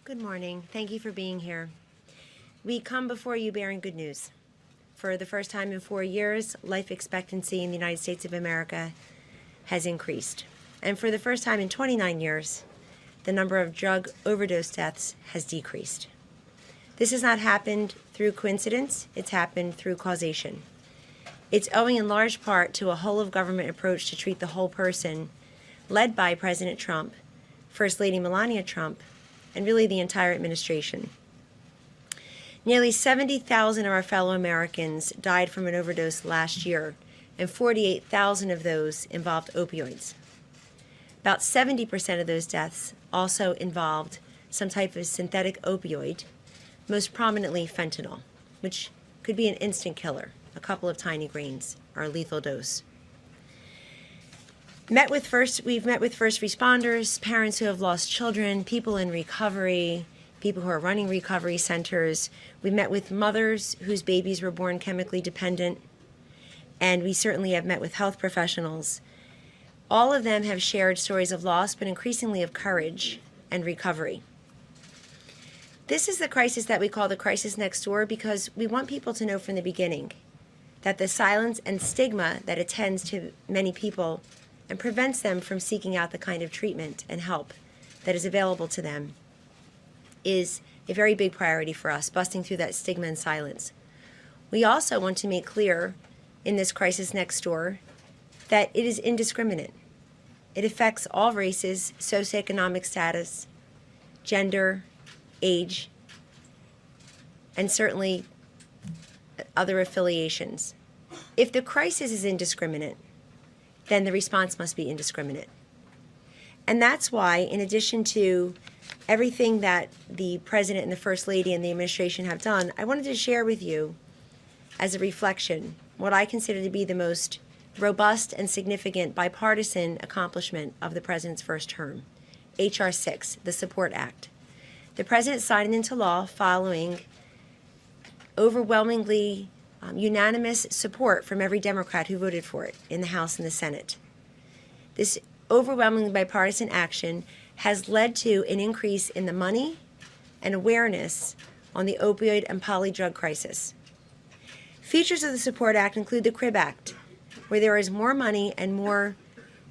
Good morning. Thank you for being here. We come before you bearing good news. For the first time in 4 years, life expectancy in the United States of America has increased. And for the first time in 29 years, the number of drug overdose deaths has decreased. This has not happened through coincidence, it's happened through causation. It's owing in large part to a whole-of-government approach to treat the whole person, led by President Trump, First Lady Melania Trump, and really the entire administration. Nearly 70,000 of our fellow Americans died from an overdose last year, and 48,000 of those involved opioids. About 70% of those deaths also involved some type of synthetic opioid, most prominently fentanyl, which could be an instant killer, a couple of tiny grains, or a lethal dose. We've met with first responders, parents who have lost children, people in recovery, people who are running recovery centers. We met with mothers whose babies were born chemically dependent, and we certainly have met with health professionals. All of them have shared stories of loss, but increasingly of courage and recovery. This is the crisis that we call the crisis next door because we want people to know from the beginning that the silence and stigma that attends to many people and prevents them from seeking out the kind of treatment and help that is available to them is a very big priority for us, busting through that stigma and silence. We also want to make clear in this crisis next door that it is indiscriminate. It affects all races, socioeconomic status, gender, age, and certainly other affiliations. If the crisis is indiscriminate, then the response must be indiscriminate. And that's why, in addition to everything that the President and the First Lady and the administration have done, I wanted to share with you, as a reflection, what I consider to be the most robust and significant bipartisan accomplishment of the President's first term, H.R. 6, the Support Act. The President signed it into law following overwhelmingly unanimous support from every Democrat who voted for it in the House and the Senate. This overwhelmingly bipartisan action has led to an increase in the money and awareness on the opioid and polydrug crisis. Features of the Support Act include the CRIB Act, where there is more money and more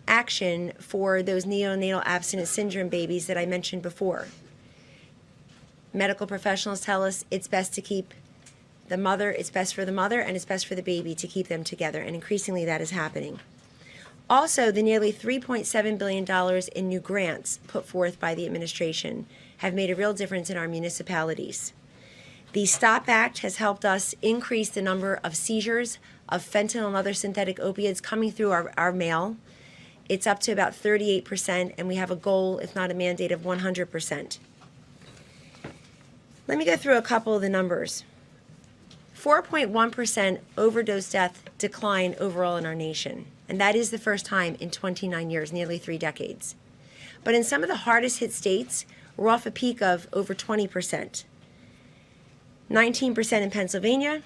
action for those neonatal abstinence syndrome babies that I mentioned before. Medical professionals tell us it's best to keep the mother, it's best for the mother, and it's best for the baby to keep them together, and increasingly that is happening. Also, the nearly $3.7 billion in new grants put forth by the administration have made a real difference in our municipalities. The STOP Act has helped us increase the number of seizures of fentanyl and other synthetic opiates coming through our mail. It's up to about 38%, and we have a goal, if not a mandate, of 100%. Let me go through a couple of the numbers. 4.1% overdose death decline overall in our nation, and that is the first time in 29 years, nearly 3 decades. But in some of the hardest hit states, we're off a peak of over 20%. 19% in Pennsylvania,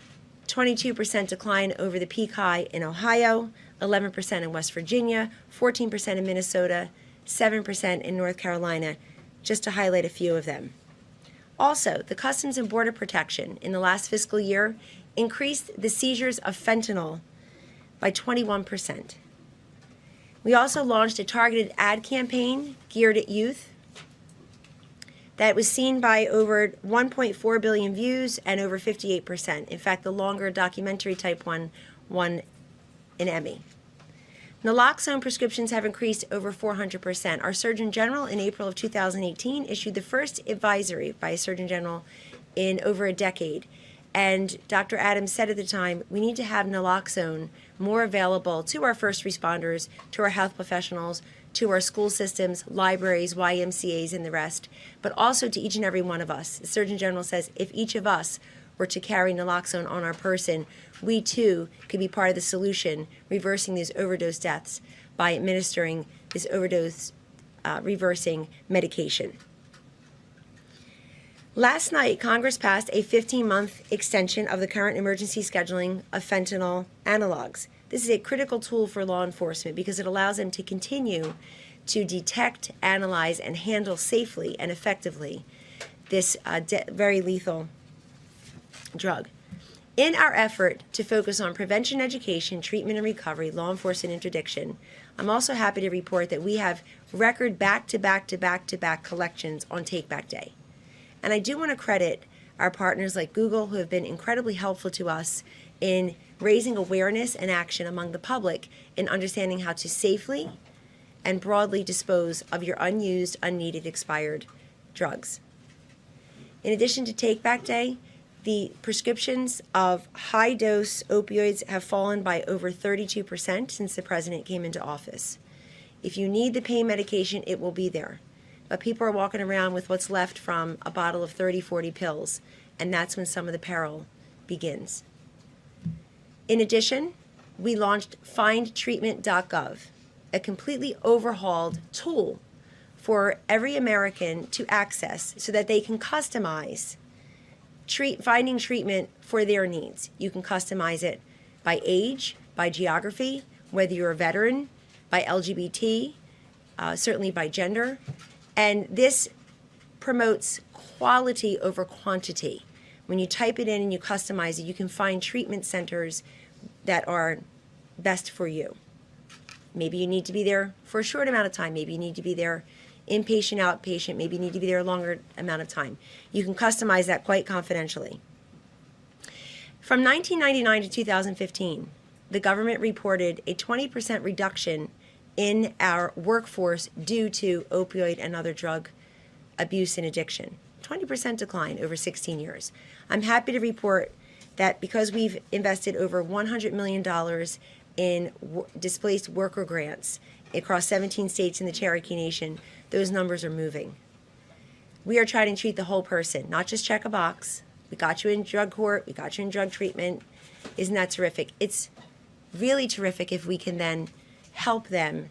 22% decline over the peak high in Ohio, 11% in West Virginia, 14% in Minnesota, 7% in North Carolina, just to highlight a few of them. Also, the Customs and Border Protection in the last fiscal year increased the seizures of fentanyl by 21%. We also launched a targeted ad campaign geared at youth that was seen by over 1.4 billion views and over 58%. In fact, the longer documentary type one won an Emmy. Naloxone prescriptions have increased over 400%. Our Surgeon General in April of 2018 issued the first advisory by a Surgeon General in over a decade. And Dr. Adams said at the time, we need to have naloxone more available to our first responders, to our health professionals, to our school systems, libraries, YMCAs, and the rest, but also to each and every one of us. The Surgeon General says if each of us were to carry naloxone on our person, we too could be part of the solution, reversing these overdose deaths by administering this overdose reversing medication. Last night, Congress passed a 15-month extension of the current emergency scheduling of fentanyl analogs. This is a critical tool for law enforcement because it allows them to continue to detect, analyze, and handle safely and effectively this very lethal drug. In our effort to focus on prevention, education, treatment and recovery, law enforcement interdiction, I'm also happy to report that we have record back-to-back collections on Take Back Day. And I do want to credit our partners like Google, who have been incredibly helpful to us in raising awareness and action among the public in understanding how to safely and broadly dispose of your unused, unneeded, expired drugs. In addition to Take Back Day, the prescriptions of high-dose opioids have fallen by over 32% since the president came into office. If you need the pain medication, it will be there. But people are walking around with what's left from a bottle of 30, 40 pills, and that's when some of the peril begins. In addition, we launched findtreatment.gov, a completely overhauled tool for every American to access so that they can customize finding treatment for their needs. You can customize it by age, by geography, whether you're a veteran, by LGBT, certainly by gender. And this promotes quality over quantity. When you type it in and you customize it, you can find treatment centers that are best for you. Maybe you need to be there for a short amount of time. Maybe you need to be there inpatient, outpatient. Maybe you need to be there a longer amount of time. You can customize that quite confidentially. From 1999 to 2015, the government reported a 20% reduction in our workforce due to opioid and other drug abuse and addiction. 20% decline over 16 years. I'm happy to report that because we've invested over $100 million in displaced worker grants across 17 states in the Cherokee Nation, those numbers are moving. We are trying to treat the whole person, not just check a box. We got you in drug court, we got you in drug treatment. Isn't that terrific? It's really terrific if we can then help them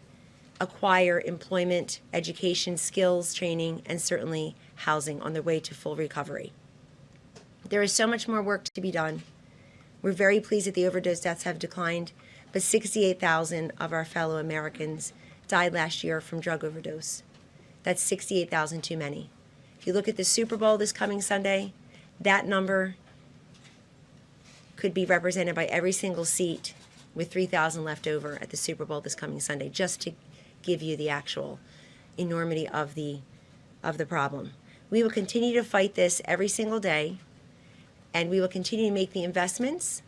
acquire employment, education, skills, training, and certainly housing on their way to full recovery. There is so much more work to be done. We're very pleased that the overdose deaths have declined, but 68,000 of our fellow Americans died last year from drug overdose. That's 68,000 too many. If you look at the Super Bowl this coming Sunday, that number could be represented by every single seat with 3,000 left over at the Super Bowl this coming Sunday, just to give you the actual enormity of the problem. We will continue to fight this every single day, and we will continue to make the investments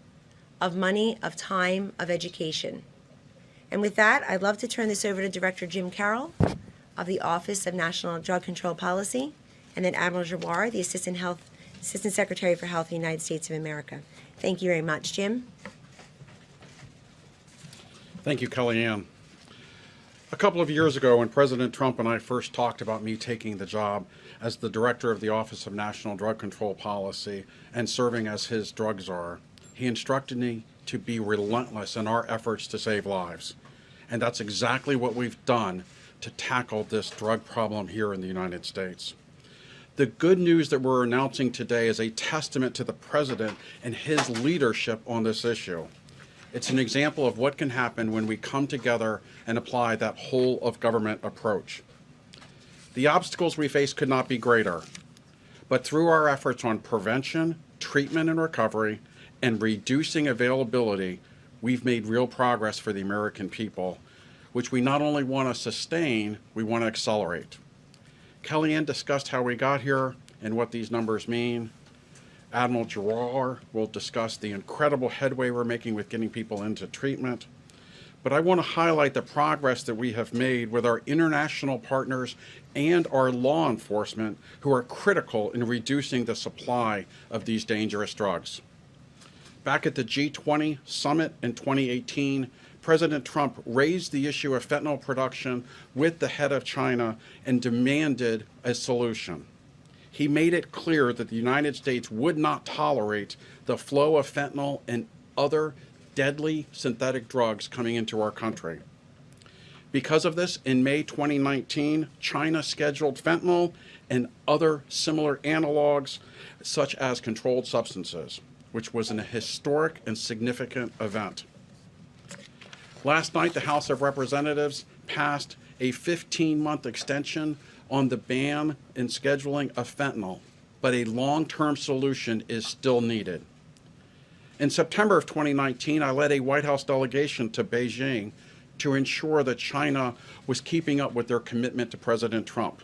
of money, of time, of education. And with that, I'd love to turn this over to Director Jim Carroll of the Office of National Drug Control Policy, and then Admiral Giroir, the Assistant Secretary for Health of the United States of America. Thank you very much. Jim? Thank you, Kellyanne. A couple of years ago, when President Trump and I first talked about me taking the job as the Director of the Office of National Drug Control Policy and serving as his drug czar, he instructed me to be relentless in our efforts to save lives. And that's exactly what we've done to tackle this drug problem here in the United States. The good news that we're announcing today is a testament to the President and his leadership on this issue. It's an example of what can happen when we come together and apply that whole of government approach. The obstacles we face could not be greater, but through our efforts on prevention, treatment and recovery, and reducing availability, we've made real progress for the American people, which we not only want to sustain, we want to accelerate. Kellyanne discussed how we got here and what these numbers mean. Admiral Giroir will discuss the incredible headway we're making with getting people into treatment. But I want to highlight the progress that we have made with our international partners and our law enforcement, who are critical in reducing the supply of these dangerous drugs. Back at the G20 summit in 2018, President Trump raised the issue of fentanyl production with the head of China and demanded a solution. He made it clear that the United States would not tolerate the flow of fentanyl and other deadly synthetic drugs coming into our country. Because of this, in May 2019, China scheduled fentanyl and other similar analogs, such as controlled substances, which was an historic and significant event. Last night, the House of Representatives passed a 15-month extension on the ban and scheduling of fentanyl. but a long-term solution is still needed. In September of 2019, I led a White House delegation to Beijing to ensure that China was keeping up with their commitment to President Trump.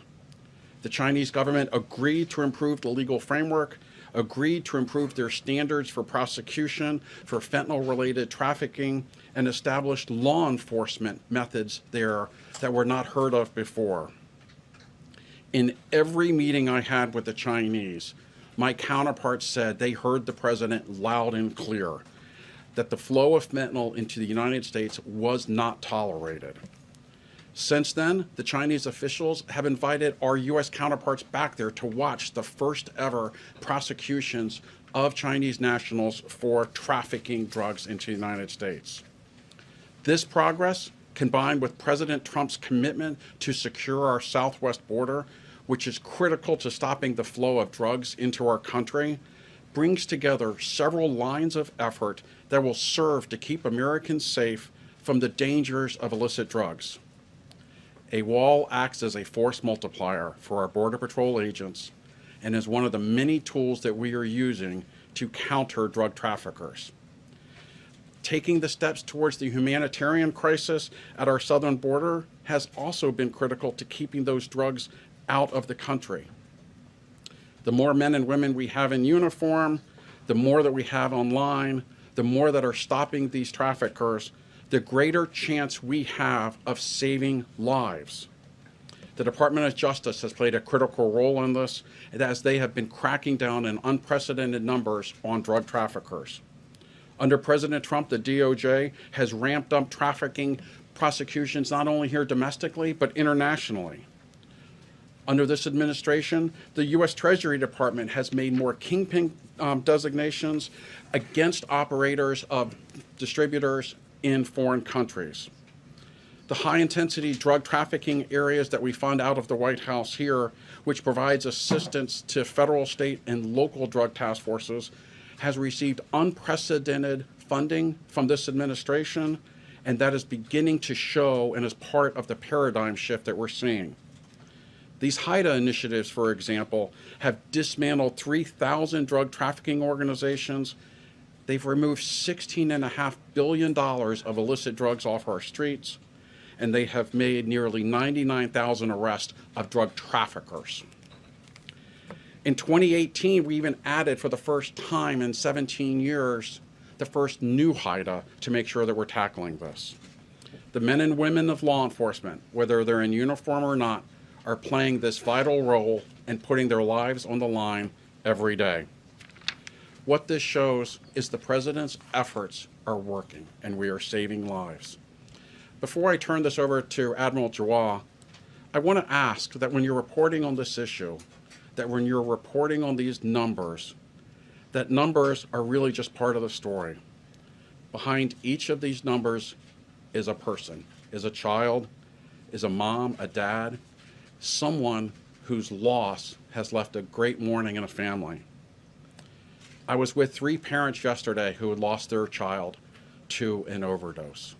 The Chinese government agreed to improve the legal framework, agreed to improve their standards for prosecution for fentanyl-related trafficking, and established law enforcement methods there that were not heard of before. In every meeting I had with the Chinese, my counterparts said they heard the president loud and clear that the flow of fentanyl into the United States was not tolerated. Since then, the Chinese officials have invited our U.S. counterparts back there to watch the first ever prosecutions of Chinese nationals for trafficking drugs into the United States. This progress, combined with President Trump's commitment to secure our southwest border, which is critical to stopping the flow of drugs into our country, brings together several lines of effort that will serve to keep Americans safe from the dangers of illicit drugs. A wall acts as a force multiplier for our Border Patrol agents and is one of the many tools that we are using to counter drug traffickers. Taking the steps towards the humanitarian crisis at our southern border has also been critical to keeping those drugs out of the country. The more men and women we have in uniform, the more that we have online, the more that are stopping these traffickers, the greater chance we have of saving lives. The Department of Justice has played a critical role in this, as they have been cracking down in unprecedented numbers on drug traffickers. Under President Trump, the DOJ has ramped up trafficking prosecutions not only here domestically, but internationally. Under this administration, the U.S. Treasury Department has made more kingpin designations against operators of distributors in foreign countries. The high-intensity drug trafficking areas that we fund out of the White House here, which provides assistance to federal, state, and local drug task forces, has received unprecedented funding from this administration, and that is beginning to show and is part of the paradigm shift that we're seeing. These HIDA initiatives, for example, have dismantled 3,000 drug trafficking organizations. They've removed $16.5 billion of illicit drugs off our streets, and they have made nearly 99,000 arrests of drug traffickers. In 2018, we even added, for the first time in 17 years, the first new HIDA to make sure that we're tackling this. The men and women of law enforcement, whether they're in uniform or not, are playing this vital role and putting their lives on the line every day. What this shows is the president's efforts are working and we are saving lives. Before I turn this over to Admiral Jawad, I want to ask that when you're reporting on this issue, that when you're reporting on these numbers, that numbers are really just part of the story. Behind each of these numbers is a person, is a child, is a mom, a dad, someone whose loss has left a great mourning in a family. I was with 3 parents yesterday who had lost their child to an overdose.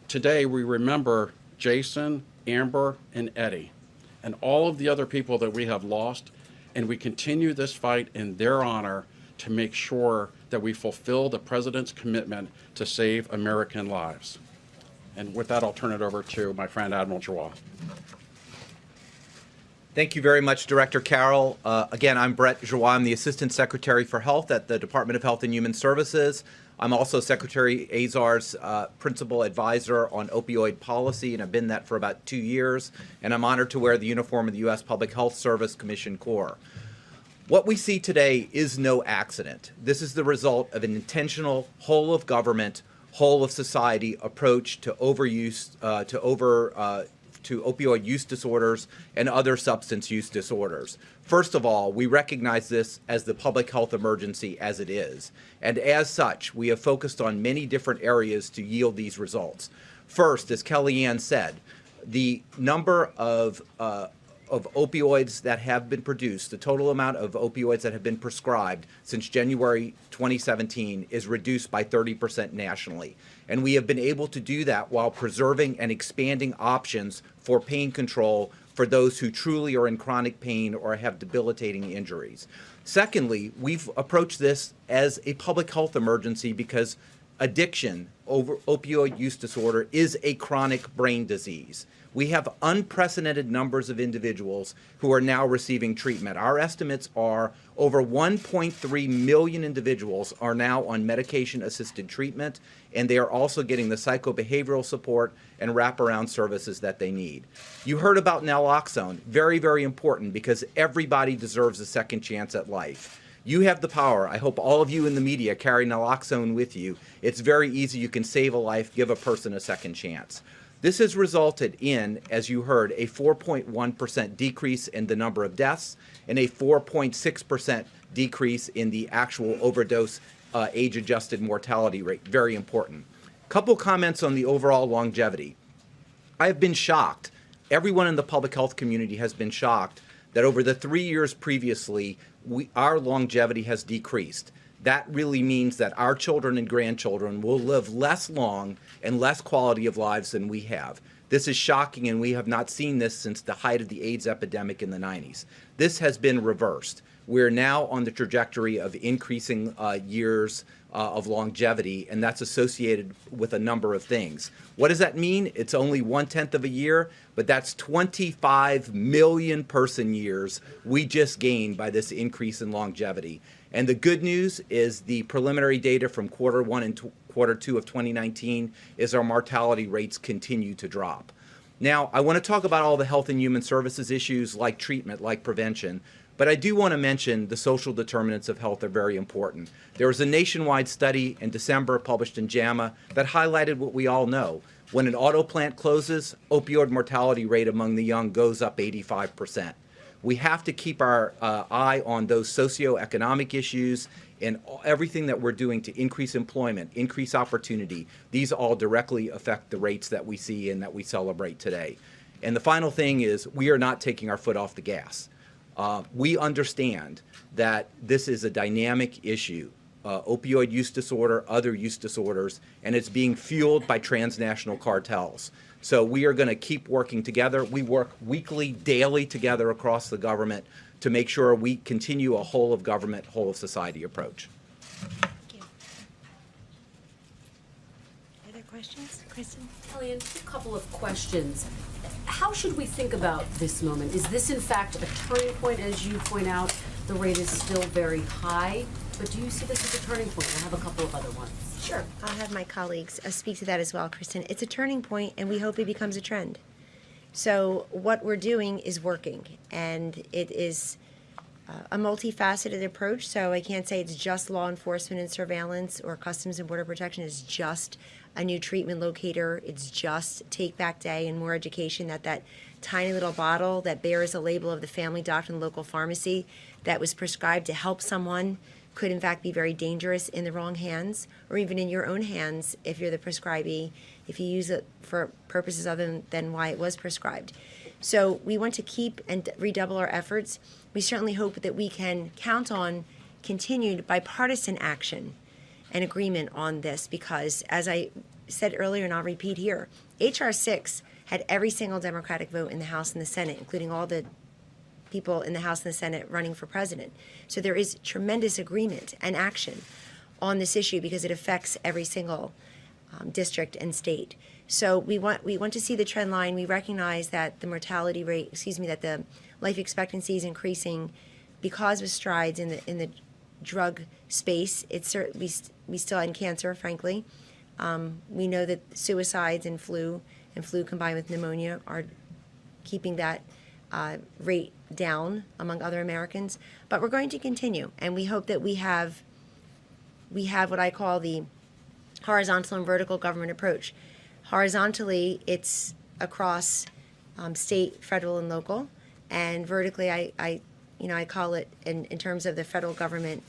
Today we remember Jason, Amber, and Eddie, and all of the other people that we have lost, and we continue this fight in their honor to make sure that we fulfill the president's commitment to save American lives. And with that, I'll turn it over to my friend Admiral Jawad. Thank you very much, Director Carroll. Again, I'm Brett Jawad. I'm the Assistant Secretary for Health at the Department of Health and Human Services. I'm also Secretary Azar's Principal Advisor on opioid policy, and I've been that for about 2 years. And I'm honored to wear the uniform of the U.S. Public Health Service Commission Corps. What we see today is no accident. This is the result of an intentional whole of government, whole of society approach to overuse, to opioid use disorders and other substance use disorders. First of all, we recognize this as the public health emergency as it is. And as such, we have focused on many different areas to yield these results. First, as Kellyanne said, the number of opioids that have been produced, the total amount of opioids that have been prescribed since January 2017 is reduced by 30% nationally. And we have been able to do that while preserving and expanding options for pain control for those who truly are in chronic pain or have debilitating injuries. Secondly, we've approached this as a public health emergency because addiction, opioid use disorder, is a chronic brain disease. We have unprecedented numbers of individuals who are now receiving treatment. Our estimates are over 1.3 million individuals are now on medication-assisted treatment, and they are also getting the psychobehavioral support and wraparound services that they need. You heard about naloxone, very, very important because everybody deserves a second chance at life. You have the power. I hope all of you in the media carry naloxone with you. It's very easy. You can save a life, give a person a second chance. This has resulted in, as you heard, a 4.1% decrease in the number of deaths and a 4.6% decrease in the actual overdose age-adjusted mortality rate. Very important. Couple comments on the overall longevity. I have been shocked. Everyone in the public health community has been shocked that over the 3 years previously, our longevity has decreased. That really means that our children and grandchildren will live less long and less quality of lives than we have. This is shocking, and we have not seen this since the height of the AIDS epidemic in the 90s. This has been reversed. We're now on the trajectory of increasing years of longevity, and that's associated with a number of things. What does that mean? It's only 1/10 of a year, but that's 25 million person years we just gained by this increase in longevity. And the good news is the preliminary data from Q1 and Q2 of 2019 is our mortality rates continue to drop. Now, I want to talk about all the health and human services issues like treatment, like prevention, but I do want to mention the social determinants of health are very important. There was a nationwide study in December published in JAMA that highlighted what we all know. When an auto plant closes, opioid mortality rate among the young goes up 85%. We have to keep our eye on those socioeconomic issues and everything that we're doing to increase employment, increase opportunity. These all directly affect the rates that we see and that we celebrate today. And the final thing is we are not taking our foot off the gas. We understand that this is a dynamic issue, opioid use disorder, other use disorders, and it's being fueled by transnational cartels. So we are going to keep working together. We work weekly, daily together across the government to make sure we continue a whole of government, whole of society approach. Thank you. Other questions? Kristen? Kellyanne, a couple of questions. How should we think about this moment? Is this in fact a turning point? As you point out, the rate is still very high, but do you see this as a turning point? I have a couple of other ones. Sure. I'll have my colleagues speak to that as well, Kristen. It's a turning point, and we hope it becomes a trend. So what we're doing is working, and it is a multifaceted approach. So I can't say it's just law enforcement and surveillance or Customs and Border Protection. It's just a new treatment locator. It's just Take Back Day and more education that tiny little bottle that bears a label of the family doctor and local pharmacy that was prescribed to help someone could in fact be very dangerous in the wrong hands, or even in your own hands if you're the prescribee, if you use it for purposes other than why it was prescribed. So we want to keep and redouble our efforts. We certainly hope that we can count on continued bipartisan action and agreement on this, because as I said earlier, and I'll repeat here, H.R. 6 had every single Democratic vote in the House and the Senate, including all the people in the House and the Senate running for president. So there is tremendous agreement and action on this issue because it affects every single district and state. So we want to see the trend line. We recognize that the mortality rate, that the life expectancy is increasing because of strides in the drug space. It's we still in cancer, frankly. We know that suicides and flu combined with pneumonia are keeping that rate down among other Americans, but we're going to continue, and we hope that we have what I call the horizontal and vertical government approach. Horizontally, it's across state, federal, and local, and vertically, I call it in terms of the federal government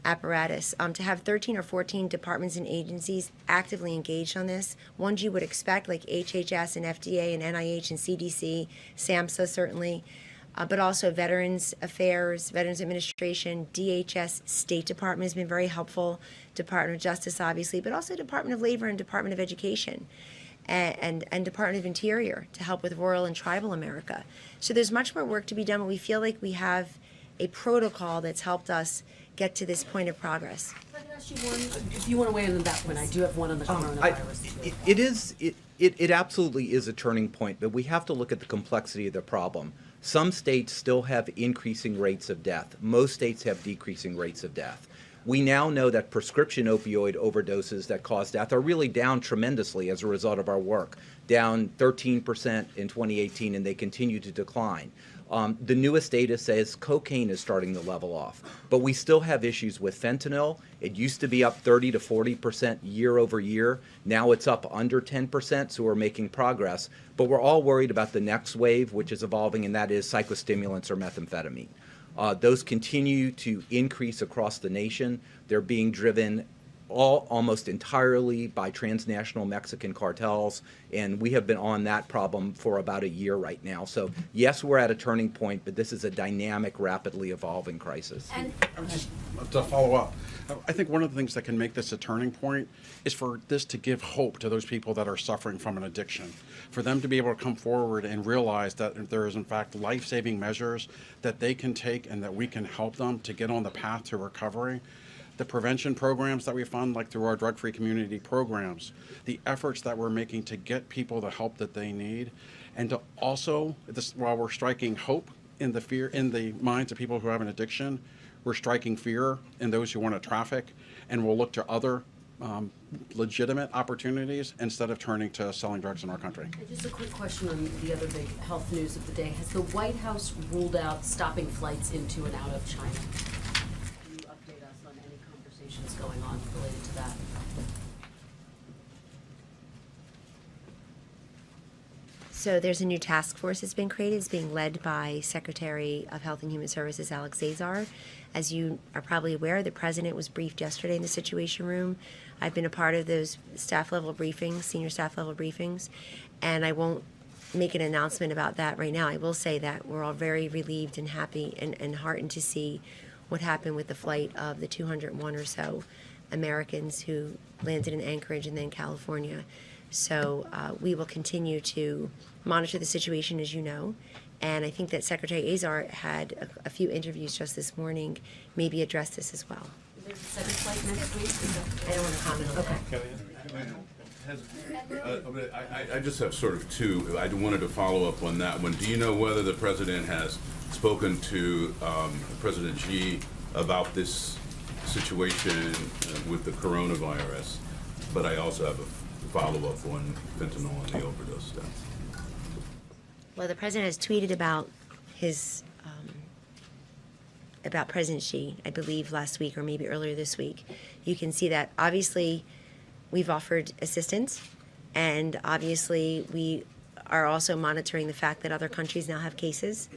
apparatus, to have 13 or 14 departments and agencies actively engaged on this, ones you would expect, like HHS and FDA and NIH and CDC, SAMHSA certainly, but also Veterans Affairs, Veterans Administration, DHS, State Department has been very helpful, Department of Justice, obviously, but also Department of Labor and Department of Education. and Department of Interior to help with rural and tribal America. So there's much more work to be done, but we feel like we have a protocol that's helped us get to this point of progress. If I can ask you one, if you want to weigh in on that one, I do have one on the coronavirus. It absolutely is a turning point, but we have to look at the complexity of the problem. Some states still have increasing rates of death. Most states have decreasing rates of death. We now know that prescription opioid overdoses that cause death are really down tremendously as a result of our work, down 13% in 2018, and they continue to decline. The newest data says cocaine is starting to level off, but we still have issues with fentanyl. It used to be up 30 to 40% year over year. Now it's up under 10%, so we're making progress. But we're all worried about the next wave, which is evolving, and that is psychostimulants or methamphetamine. Those continue to increase across the nation. They're being driven almost entirely by transnational Mexican cartels, and we have been on that problem for about a year right now. So yes, we're at a turning point, but this is a dynamic, rapidly evolving crisis. And Just to follow up, I think one of the things that can make this a turning point is for this to give hope to those people that are suffering from an addiction, for them to be able to come forward and realize that there is in fact life-saving measures that they can take and that we can help them to get on the path to recovery. The prevention programs that we fund, like through our drug-free community programs, the efforts that we're making to get people the help that they need, and to also, while we're striking hope in the minds of people who have an addiction, we're striking fear in those who want to traffic, and we'll look to other legitimate opportunities instead of turning to selling drugs in our country. just a quick question on the other big health news of the day. Has the White House ruled out stopping flights into and out of China? Can you update us on any conversations going on related to that? So there's a new task force that's been created. It's being led by Secretary of Health and Human Services Alex Azar. As you are probably aware, the president was briefed yesterday in the Situation Room. I've been a part of those staff level briefings, senior staff level briefings, and I won't make an announcement about that right now. I will say that we're all very relieved and happy and heartened to see what happened with the flight of the 201 or so Americans who landed in Anchorage and then California. So we will continue to monitor the situation, as you know, and I think that Secretary Azar had a few interviews just this morning, maybe address this as well. There's a second flight next week? Is that- I don't want to comment on that. Okay. I just have sort of two. I wanted to follow up on that one. Do you know whether the president has spoken to President Xi about this situation with the coronavirus? But I also have a follow-up on fentanyl and the overdose deaths. Well, the president has tweeted about his about President Xi, I believe last week or maybe earlier this week. You can see that obviously we've offered assistance, and obviously we are also monitoring the fact that other countries now have cases.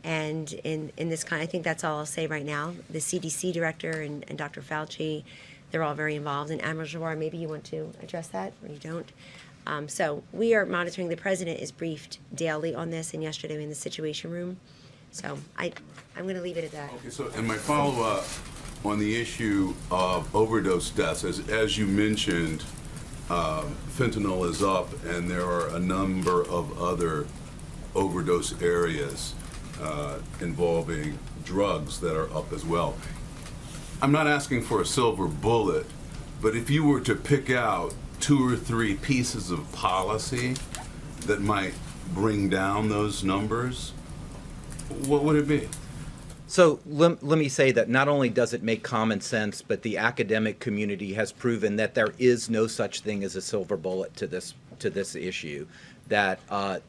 And in this kind, I think that's all I'll say right now. The CDC director and Dr. Fauci, they're all very involved. And Admiral Giroir, maybe you want to address that, or you don't. So we are monitoring. The president is briefed daily on this, and yesterday in the Situation Room. So I'm going to leave it at that. Okay, so and my follow-up on the issue of overdose deaths, as you mentioned, fentanyl is up, and there are a number of other overdose areas involving drugs that are up as well. I'm not asking for a silver bullet, but if you were to pick out 2 or 3 pieces of policy that might bring down those numbers, what would it be? So let me say that not only does it make common sense, but the academic community has proven that there is no such thing as a silver bullet to this issue. That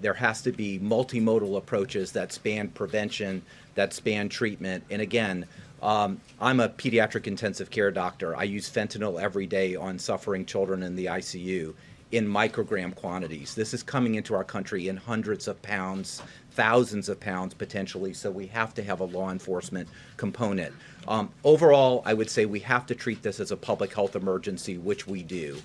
there has to be multimodal approaches that span prevention, that span treatment. And again, I'm a pediatric intensive care doctor. I use fentanyl every day on suffering children in the ICU in microgram quantities. This is coming into our country in hundreds of pounds, thousands of pounds potentially, so we have to have a law enforcement component. Overall, I would say we have to treat this as a public health emergency, which we do.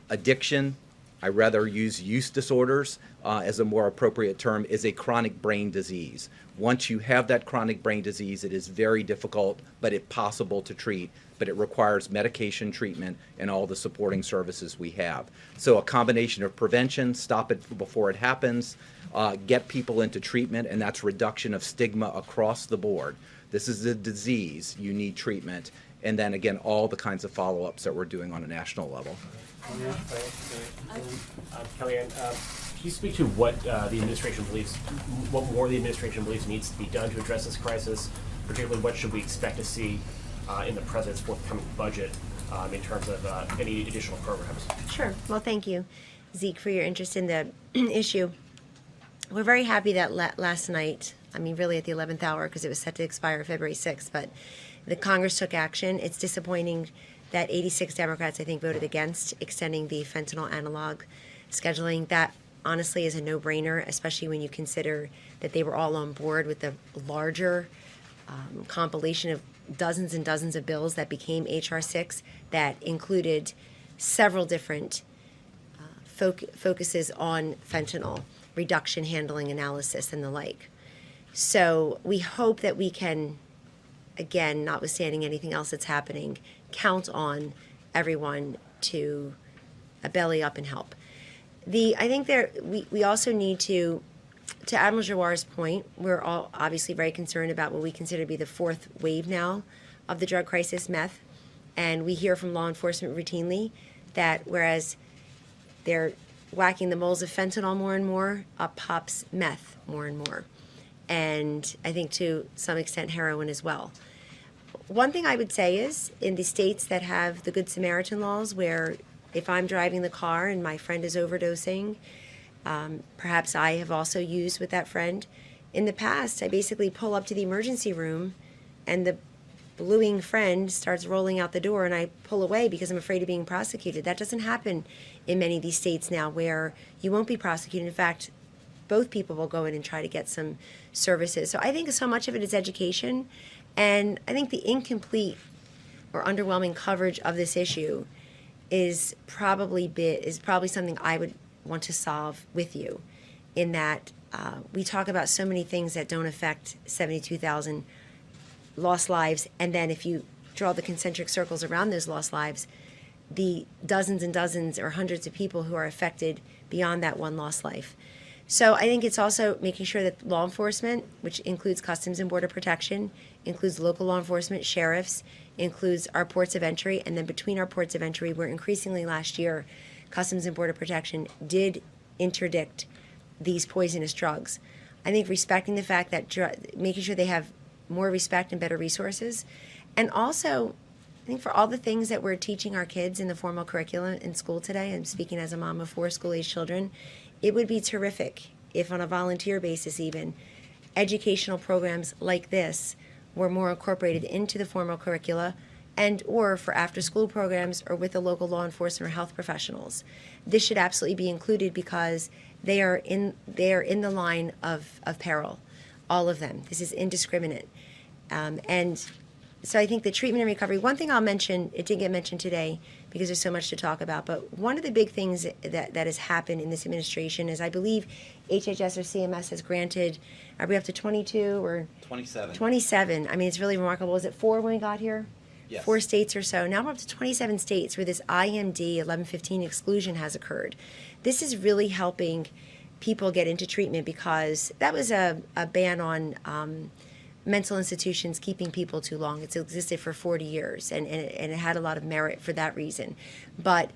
Addiction I rather use use disorders as a more appropriate term, is a chronic brain disease. Once you have that chronic brain disease, it is very difficult, but it's possible to treat, but it requires medication treatment and all the supporting services we have. So a combination of prevention, stop it before it happens, get people into treatment, and that's reduction of stigma across the board. This is a disease, you need treatment, and then again, all the kinds of follow-ups that we're doing on a national level. Kellyanne, can you speak to what the administration believes, what more the administration believes needs to be done to address this crisis? Particularly, what should we expect to see in the president's forthcoming budget in terms of any additional programs? Sure. Well, thank you, Zeke, for your interest in the issue. We're very happy that last night, I mean, really at the 11th hour, because it was set to expire February 6th, but the Congress took action. It's disappointing that 86 Democrats, I think, voted against extending the fentanyl analog scheduling. That honestly is a no-brainer, especially when you consider that they were all on board with the larger compilation of dozens and dozens of bills that became H.R. 6 that included several different focuses on fentanyl, reduction, handling, analysis, and the like. So we hope that we can, again, notwithstanding anything else that's happening, count on everyone to belly up and help. I think we also need to Admiral Giroir's point, we're all obviously very concerned about what we consider to be the fourth wave now of the drug crisis, meth. And we hear from law enforcement routinely that whereas they're whacking the moles of fentanyl more and more, up pops meth more and more. And I think to some extent heroin as well. One thing I would say is in the states that have the Good Samaritan laws, where if I'm driving the car and my friend is overdosing, perhaps I have also used with that friend. In the past, I basically pull up to the emergency room and the bluing friend starts rolling out the door and I pull away because I'm afraid of being prosecuted. That doesn't happen in many of these states now where you won't be prosecuted. In fact, both people will go in and try to get some services. So I think so much of it is education. And I think the incomplete or underwhelming coverage of this issue is probably something I would want to solve with you, in that we talk about so many things that don't affect 72,000 lost lives, and then if you draw the concentric circles around those lost lives, the dozens and dozens or hundreds of people who are affected beyond that one lost life. So I think it's also making sure that law enforcement, which includes Customs and Border Protection, includes local law enforcement, sheriffs, includes our ports of entry, and then between our ports of entry, where increasingly last year, Customs and Border Protection did interdict these poisonous drugs. I think respecting the fact that making sure they have more respect and better resources, and also I think for all the things that we're teaching our kids in the formal curriculum in school today, I'm speaking as a mom of 4 school-age children, it would be terrific if on a volunteer basis even, educational programs like this were more incorporated into the formal curricula and or for after-school programs or with the local law enforcement or health professionals. This should absolutely be included because they are in the line of peril, all of them. This is indiscriminate. And so I think the treatment and recovery, one thing I'll mention, it didn't get mentioned today because there's so much to talk about, but one of the big things that has happened in this administration is I believe HHS or CMS has granted, are we up to 22 or? 27. 27. I mean, it's really remarkable. Was it 4 when we got here? Yes. 4 states or so. Now we're up to 27 states where this IMD 1115 exclusion has occurred. This is really helping people get into treatment because that was a ban on mental institutions keeping people too long. It's existed for 40 years, and it had a lot of merit for that reason. But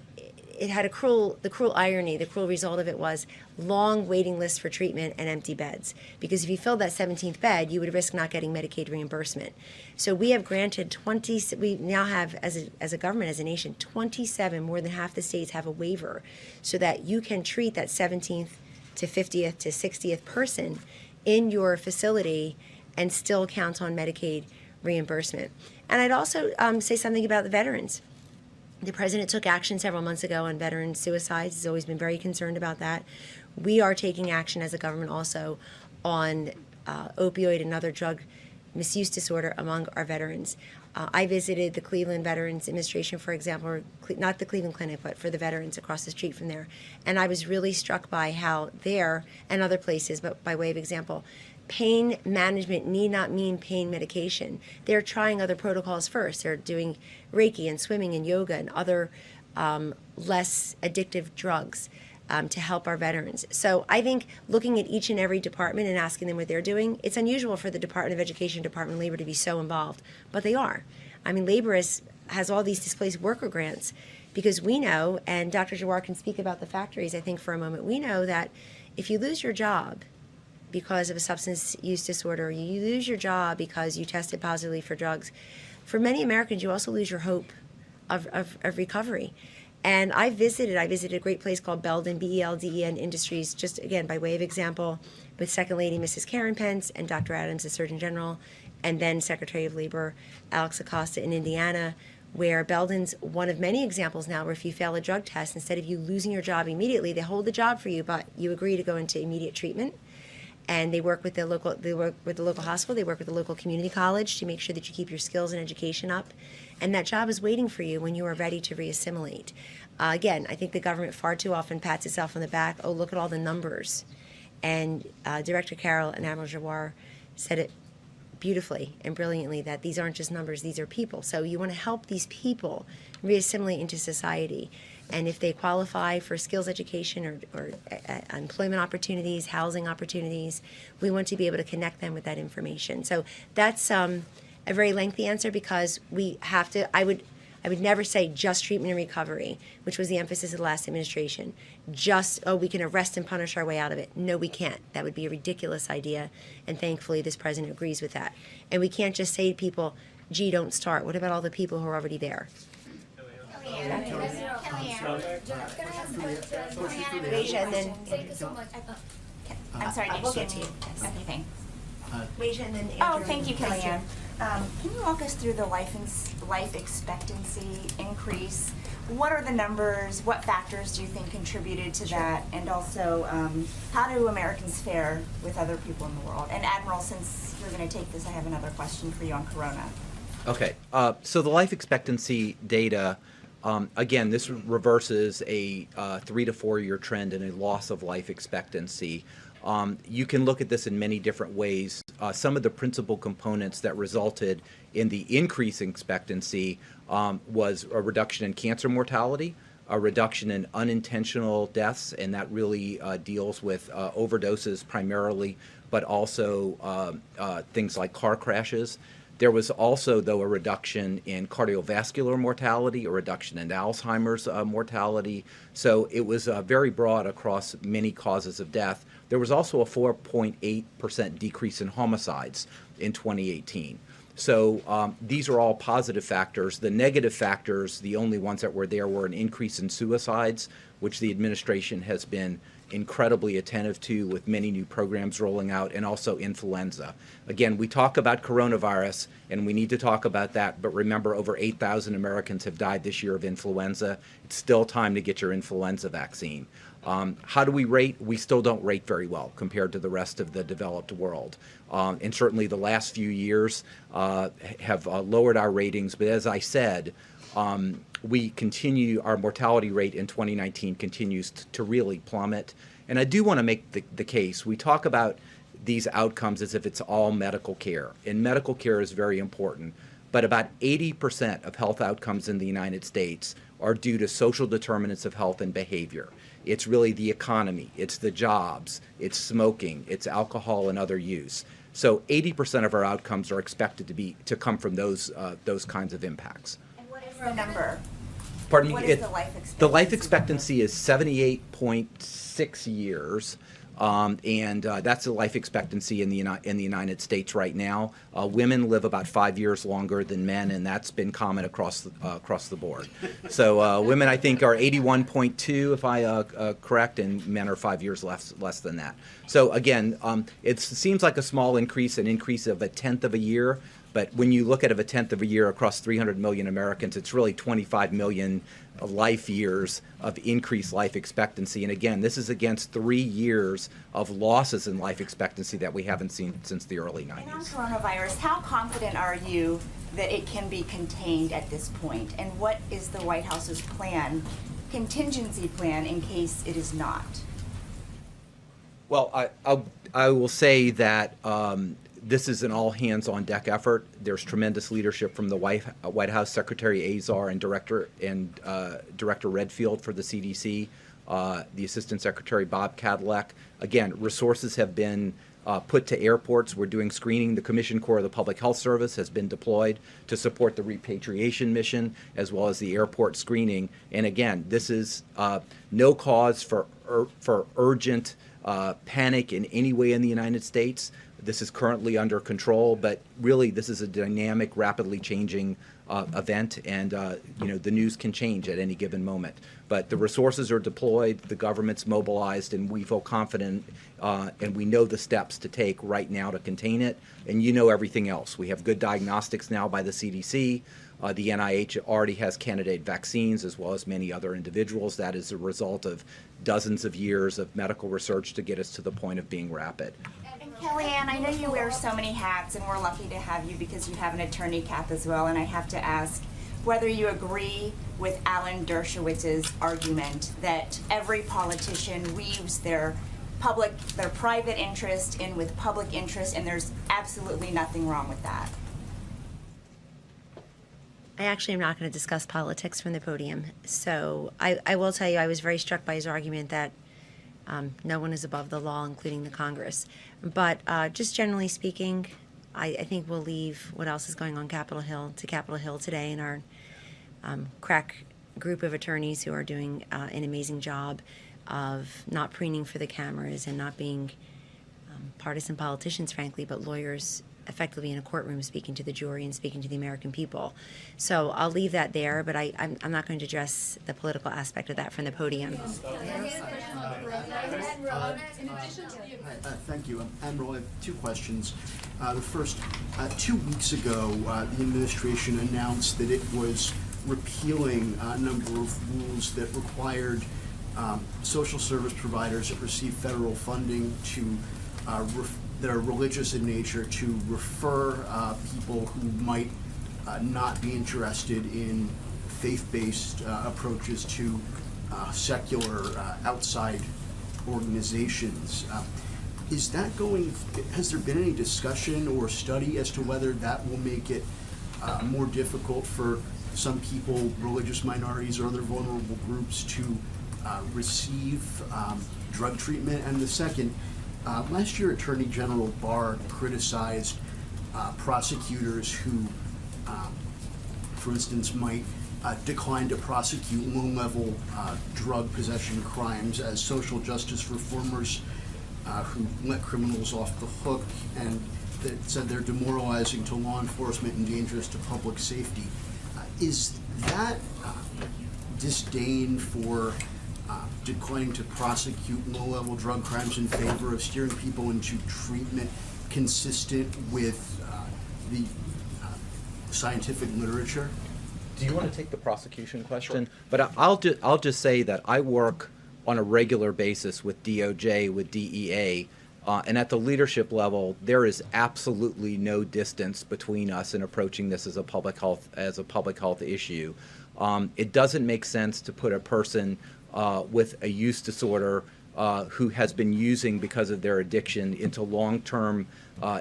it had the cruel irony, the cruel result of it was long waiting lists for treatment and empty beds. Because if you filled that 17th bed, you would risk not getting Medicaid reimbursement. So we have granted we now have, as a government, as a nation, 27, more than half the states have a waiver so that you can treat that 17th to 50th to 60th person in your facility and still count on Medicaid reimbursement. And I'd also say something about the veterans. The president took action several months ago on veteran suicides. He's always been very concerned about that. We are taking action as a government also on opioid and other drug misuse disorder among our veterans. I visited the Cleveland Veterans Administration, for example, or not the Cleveland Clinic, but for the veterans across the street from there. And I was really struck by how there, and other places, but by way of example, pain management need not mean pain medication. They're trying other protocols first. They're doing Reiki and swimming and yoga and other less addictive drugs to help our veterans. So I think looking at each and every department and asking them what they're doing, it's unusual for the Department of Education, Department of Labor to be so involved, but they are. I mean, labor has all these displaced worker grants because we know, and Dr. Jawar can speak about the factories, I think, for a moment, we know that if you lose your job because of a substance use disorder, you lose your job because you tested positively for drugs, for many Americans, you also lose your hope of recovery. And I visited a great place called Belden, Belden Industries, just again, by way of example, with Second Lady Mrs. Karen Pence and Dr. Adams, the Surgeon General, and then Secretary of Labor Alex Acosta in Indiana, where Belden's one of many examples now where if you fail a drug test, instead of you losing your job immediately, they hold the job for you, but you agree to go into immediate treatment. And they work with the local hospital, they work with the local community college to make sure that you keep your skills and education up. And that job is waiting for you when you are ready to reassimilate. Again, I think the government far too often pats itself on the back. Oh, look at all the numbers. And Director Carroll and Admiral Jawar said it beautifully and brilliantly that these aren't just numbers, these are people. So you want to help these people reassimilate into society. And if they qualify for skills education or employment opportunities, housing opportunities, we want to be able to connect them with that information. So that's a very lengthy answer because we have to, I would never say just treatment and recovery, which was the emphasis of the last administration. Just, we can arrest and punish our way out of it. No, we can't. That would be a ridiculous idea. And thankfully, this president agrees with that. And we can't just say to people, gee, don't start. What about all the people who are already there? Raja, and then Thank you so much. I'm sorry, did you get to you? Okay, thanks. Raja, and then Oh, Andrew. thank you, Kellyanne. Can you walk us through the life expectancy increase? What are the numbers? What factors do you think contributed to that? And also, how do Americans fare with other people in the world? And Admiral, since you're going to take this, I have another question for you on Corona. Okay, so the life expectancy data, again, this reverses a 3 to 4 year trend in a loss of life expectancy. You can look at this in many different ways. Some of the principal components that resulted in the increase in expectancy was a reduction in cancer mortality, a reduction in unintentional deaths, and that really deals with overdoses primarily, but also things like car crashes. There was also, though, a reduction in cardiovascular mortality, a reduction in Alzheimer's mortality. So it was very broad across many causes of death. There was also a 4.8% decrease in homicides in 2018. So these are all positive factors. The negative factors, the only ones that were there, were an increase in suicides, which the administration has been incredibly attentive to with many new programs rolling out, and also influenza. Again, we talk about coronavirus, and we need to talk about that, but remember, over 8,000 Americans have died this year of influenza. It's still time to get your influenza vaccine. How do we rate? We still don't rate very well compared to the rest of the developed world. And certainly the last few years have lowered our ratings, but as I said, our mortality rate in 2019 continues to really plummet. And I do want to make the case. We talk about these outcomes as if it's all medical care. And medical care is very important. But about 80% of health outcomes in the United States are due to social determinants of health and behavior. It's really the economy, it's the jobs, it's smoking, it's alcohol and other use. So 80% of our outcomes are expected to come from those kinds of impacts. And what is the number? Pardon me? What is the life expectancy? The life expectancy is 78.6 years, and that's the life expectancy in the United States right now. Women live about 5 years longer than men, and that's been common across the board. So women, I think, are 81.2, if I correct, and men are 5 years less than that. So again, it seems like a small increase, an increase of 1/10 of a year. But when you look at a 1/10 of a year across 300 million Americans, it's really 25 million life years of increased life expectancy. And again, this is against 3 years of losses in life expectancy that we haven't seen since the early And on 90s. coronavirus, how confident are you that it can be contained at this point? And what is the White House's plan, contingency plan, in case it is not? Well, I will say that this is an all-hands-on-deck effort. There's tremendous leadership from the White House Secretary Azar and Director Redfield for the CDC, the Assistant Secretary Bob Cadillac. Again, resources have been put to airports. We're doing screening. The Commission Corps of the Public Health Service has been deployed to support the repatriation mission as well as the airport screening. And again, this is no cause for urgent panic in any way in the United States. This is currently under control, but really this is a dynamic, rapidly changing event, and the news can change at any given moment. But the resources are deployed, the government's mobilized, and we feel confident, and we know the steps to take right now to contain it. And you know everything else. We have good diagnostics now by the CDC. The NIH already has candidate vaccines, as well as many other individuals. That is a result of dozens of years of medical research to get us to the point of being rapid. And Kellyanne, I know you wear so many hats, and we're lucky to have you because you have an attorney cap as well. And I have to ask whether you agree with Alan Dershowitz's argument that every politician weaves their private interest in with public interest, and there's absolutely nothing wrong with that. I actually am not going to discuss politics from the podium. So I will tell you, I was very struck by his argument that no one is above the law, including the Congress. But just generally speaking, I think we'll leave what else is going on Capitol Hill to Capitol Hill today, and our crack group of attorneys who are doing an amazing job of not preening for the cameras and not being partisan politicians, frankly, but lawyers effectively in a courtroom speaking to the jury and speaking to the American people. So I'll leave that there, but I'm not going to address the political aspect of that from the podium. Thank you. Admiral, I have two questions. The first, 2 weeks ago, the administration announced that it was repealing a number of rules that required social service providers that receive federal funding to that are religious in nature to refer people who might not be interested in faith-based approaches to secular outside organizations. Has there been any discussion or study as to whether that will make it more difficult for some people, religious minorities or other vulnerable groups, to receive drug treatment? And the second, last year Attorney General Barr criticized prosecutors who, for instance, might decline to prosecute low-level drug possession crimes as social justice reformers who let criminals off the hook, and that said they're demoralizing to law enforcement and dangerous to public safety. Is that disdain for declining to prosecute low-level drug crimes in favor of steering people into treatment consistent with the scientific literature? Do you want to take the prosecution question? Sure. But I'll just say that I work on a regular basis with DOJ, with DEA, and at the leadership level, there is absolutely no distance between us in approaching this as a public health issue. It doesn't make sense to put a person with a use disorder who has been using because of their addiction into long-term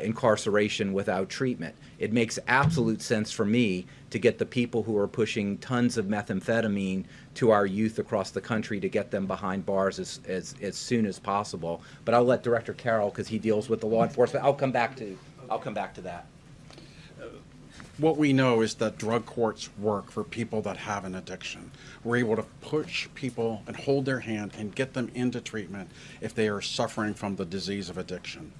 incarceration without treatment. It makes absolute sense for me to get the people who are pushing tons of methamphetamine to our youth across the country to get them behind bars as soon as possible. But I'll let Director Carroll, because he deals with the law enforcement. I'll come back to that. What we know is that drug courts work for people that have an addiction. We're able to push people and hold their hand and get them into treatment if they are suffering from the disease of addiction.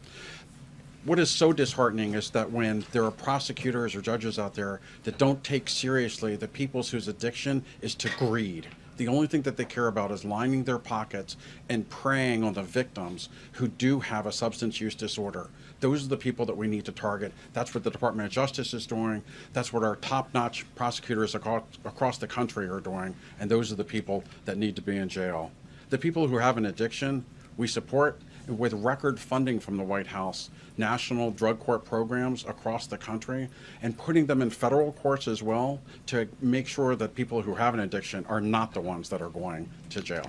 What is so disheartening is that when there are prosecutors or judges out there that don't take seriously the people whose addiction is to greed, The only thing that they care about is lining their pockets and preying on the victims who do have a substance use disorder. Those are the people that we need to target. That's what the Department of Justice is doing. That's what our top-notch prosecutors across the country are doing. And those are the people that need to be in jail. The people who have an addiction, we support with record funding from the White House, national drug court programs across the country, and putting them in federal courts as well to make sure that people who have an addiction are not the ones that are going to jail.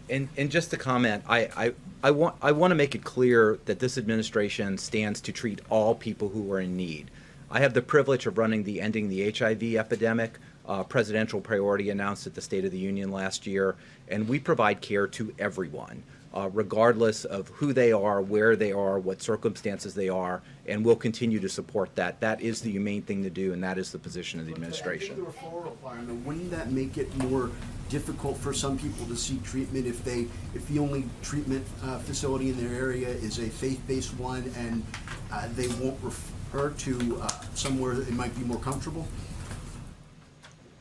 And just to comment, I want to make it clear that this administration stands to treat all people who are in need. I have the privilege of running the Ending the HIV Epidemic presidential priority announced at the State of the Union last year, and we provide care to everyone, regardless of who they are, where they are, what circumstances they are, and we'll continue to support that. That is the humane thing to do, and that is the position of the administration. The referral requirement, wouldn't that make it more difficult for some people to seek treatment if the only treatment facility in their area is a faith-based one and they won't refer to somewhere that it might be more comfortable?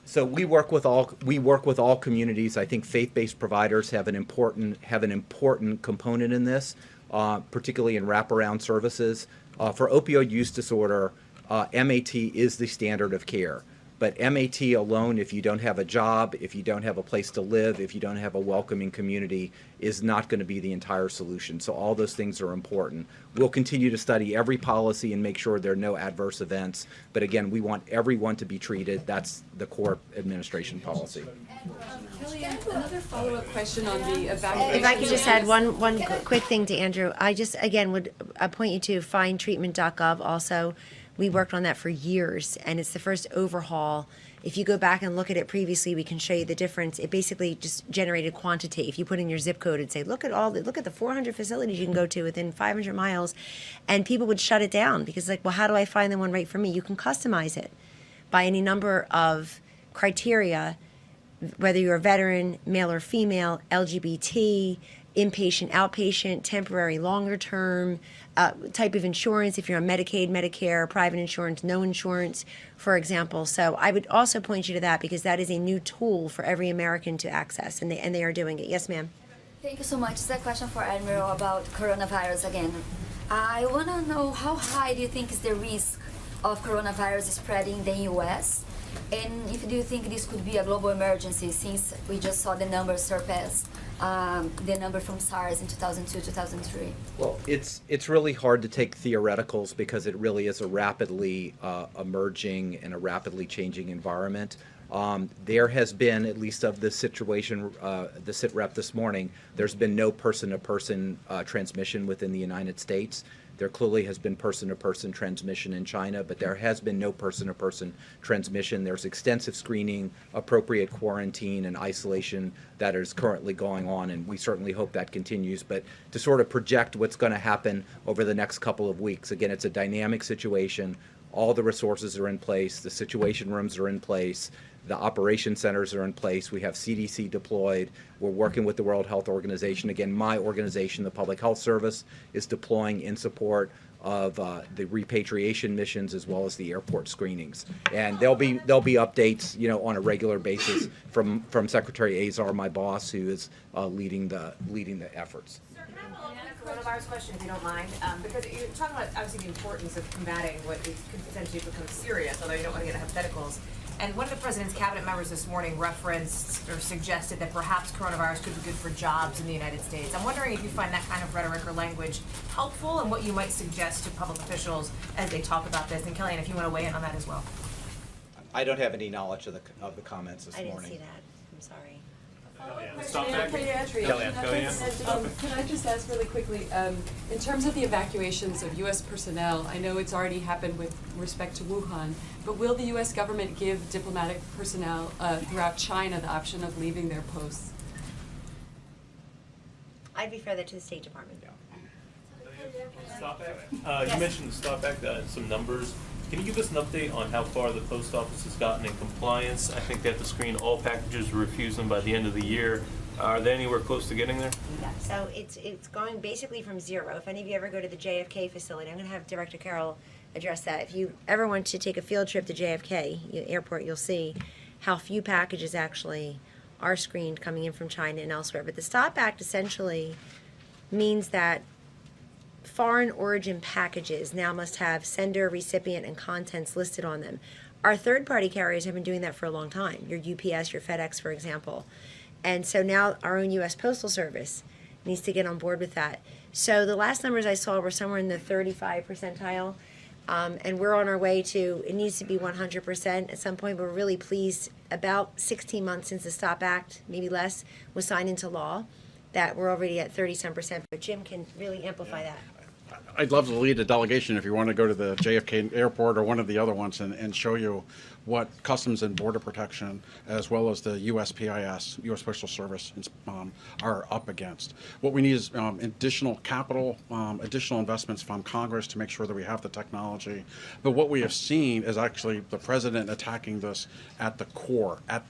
So we work with all communities. I think faith-based providers have an important component in this, particularly in wraparound services. For opioid use disorder, MAT is the standard of care. But MAT alone, if you don't have a job, if you don't have a place to live, if you don't have a welcoming community, is not going to be the entire solution. So all those things are important. We'll continue to study every policy and make sure there are no adverse events. But again, we want everyone to be treated. That's the core administration policy. Kellyanne, another follow-up question on the evaluation. If I could just add one quick thing to Andrew, I just, again, would point you to findtreatment.gov also. We worked on that for years, and it's the first overhaul. If you go back and look at it previously, we can show you the difference. It basically just generated quantity. If you put in your zip code and say, look at the 400 facilities you can go to within 500 miles, and people would shut it down because like, well, how do I find the one right for me? You can customize it by any number of criteria, whether you're a veteran, male or female, LGBT, inpatient, outpatient, temporary, longer term, type of insurance, if you're on Medicaid, Medicare, private insurance, no insurance, for example. So I would also point you to that because that is a new tool for every American to access, and they are doing it. Yes, ma'am. Thank you so much. It's a question for Admiral about coronavirus again. I want to know how high do you think is the risk of coronavirus spreading in the U.S.? And if do you think this could be a global emergency since we just saw the numbers surpass the number from SARS in 2002, 2003? Well, it's really hard to take theoreticals because it really is a rapidly emerging and a rapidly changing environment. There has been, at least of this situation, the sit rep this morning, there's been no person-to-person transmission within the United States. There clearly has been person-to-person transmission in China, but there has been no person-to-person transmission. There's extensive screening, appropriate quarantine, and isolation that is currently going on, and we certainly hope that continues. But to sort of project what's going to happen over the next couple of weeks, again, it's a dynamic situation. All the resources are in place. The situation rooms are in place. The operation centers are in place. We have CDC deployed. We're working with the World Health Organization. Again, my organization, the Public Health Service, is deploying in support of the repatriation missions as well as the airport screenings. And there'll be updates, on a regular basis from Secretary Azar, my boss, who is leading the efforts. Coronavirus question, if you don't mind, because you're talking about obviously the importance of combating what could potentially become serious, although you don't want to get hypotheticals. And one of the president's cabinet members this morning referenced or suggested that perhaps coronavirus could be good for jobs in the United States. I'm wondering if you find that kind of rhetoric or language helpful and what you might suggest to public officials as they talk about this. And Kellyanne, if you want to weigh in on that as well. I don't have any knowledge of the comments this morning. I didn't see that. I'm sorry. Can I just ask really quickly, in terms of the evacuations of U.S. personnel, I know it's already happened with respect to Wuhan, but will the U.S. government give diplomatic personnel throughout China the option of leaving their posts? I'd refer that to the State Department. Stop Act. You mentioned the Stop Act, some numbers. Can you give us an update on how far the post office has gotten in compliance? I think they have to screen all packages, refuse them by the end of the year. Are they anywhere close to getting there? Yeah, so it's going basically from zero. If any of you ever go to the JFK facility, I'm going to have Director Carroll address that. If you ever want to take a field trip to JFK Airport, you'll see how few packages actually are screened coming in from China and elsewhere. But the STOP Act essentially means that foreign origin packages now must have sender, recipient, and contents listed on them. Our third-party carriers have been doing that for a long time, your UPS, your FedEx, for example. And so now our own U.S. Postal Service needs to get on board with that. So the last numbers I saw were somewhere in the 35 percentile, and we're on our way to, it needs to be 100% at some point. We're really pleased, about 16 months since the STOP Act, maybe less, was signed into law, that we're already at 30-some percent. But Jim can really amplify that. I'd love to lead a delegation if you want to go to the JFK airport or one of the other ones and show you what Customs and Border Protection, as well as the USPIS, U.S. Postal Service, are up against. What we need is additional capital, additional investments from Congress to make sure that we have the technology. But what we have seen is actually the president attacking this at the core, at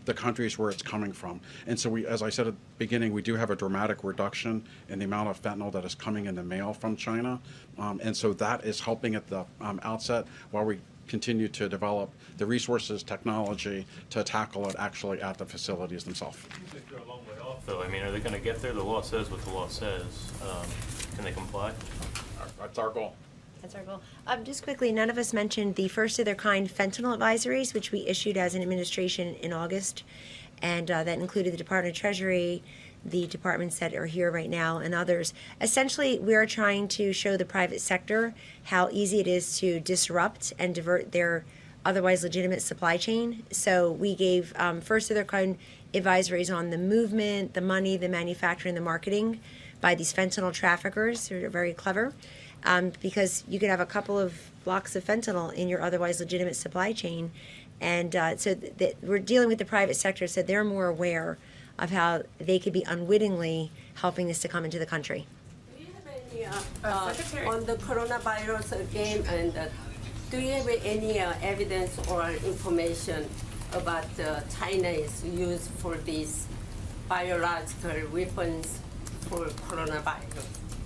the countries where it's coming from. And so we, as I said at the beginning, we do have a dramatic reduction in the amount of fentanyl that is coming in the mail from China. And so that is helping at the outset while we continue to develop the resources, technology to tackle it actually at the facilities themselves. Seems like they're a long way off, though. I mean, are they going to get there? The law says what the law says. Can they comply? That's our goal. That's our goal. Just quickly, none of us mentioned the first of their kind fentanyl advisories, which we issued as an administration in August, and that included the Department of Treasury, the departments that are here right now, and others. Essentially, we're trying to show the private sector how easy it is to disrupt and divert their otherwise legitimate supply chain. So we gave first of their kind advisories on the movement, the money, the manufacturing, the marketing by these fentanyl traffickers who are very clever, because you could have a couple of blocks of fentanyl in your otherwise legitimate supply chain. And so we're dealing with the private sector so they're more aware of how they could be unwittingly helping this to come into the country. Do you have any, on the coronavirus again, and do you have any evidence or information about China's use for these biological weapons for coronavirus?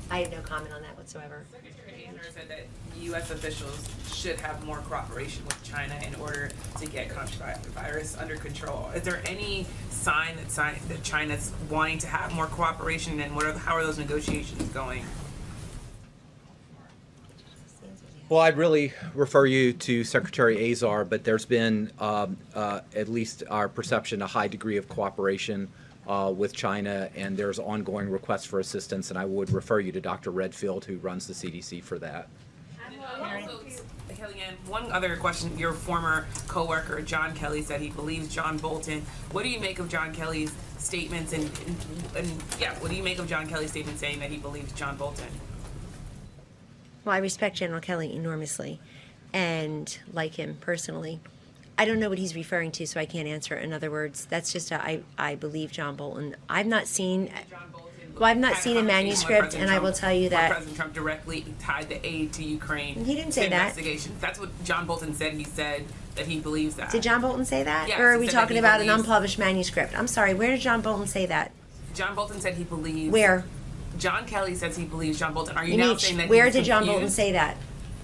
I have no comment on that whatsoever. Secretary Andrews said that U.S. officials should have more cooperation with China in order to get coronavirus under control. Is there any sign that China's wanting to have more cooperation, and how are those negotiations going? Well, I'd really refer you to Secretary Azar, but there's been, at least our perception, a high degree of cooperation with China, and there's ongoing requests for assistance, and I would refer you to Dr. Redfield, who runs the CDC for that. Also, Kellyanne, one other question. Your former coworker, John Kelly, said he believes John Bolton. What do you make of John Kelly's statements, and what do you make of John Kelly's statement saying that he believes John Bolton? Well, I respect General Kelly enormously and like him personally. I don't know what he's referring to, so I can't answer. In other words, that's just I believe John Bolton. I've not seen a manuscript, and I will tell you that President Trump directly tied the aid to Ukraine. He didn't say that. That's what John Bolton said. He said that he believes that. Did John Bolton say that? Yes, or are he we said that talking he about an believes- unpublished manuscript? I'm sorry, where did John Bolton say that? John Bolton said he believes. Where? John Kelly says he believes John Bolton. Are you now saying that where he's did John Bolton confused? say that?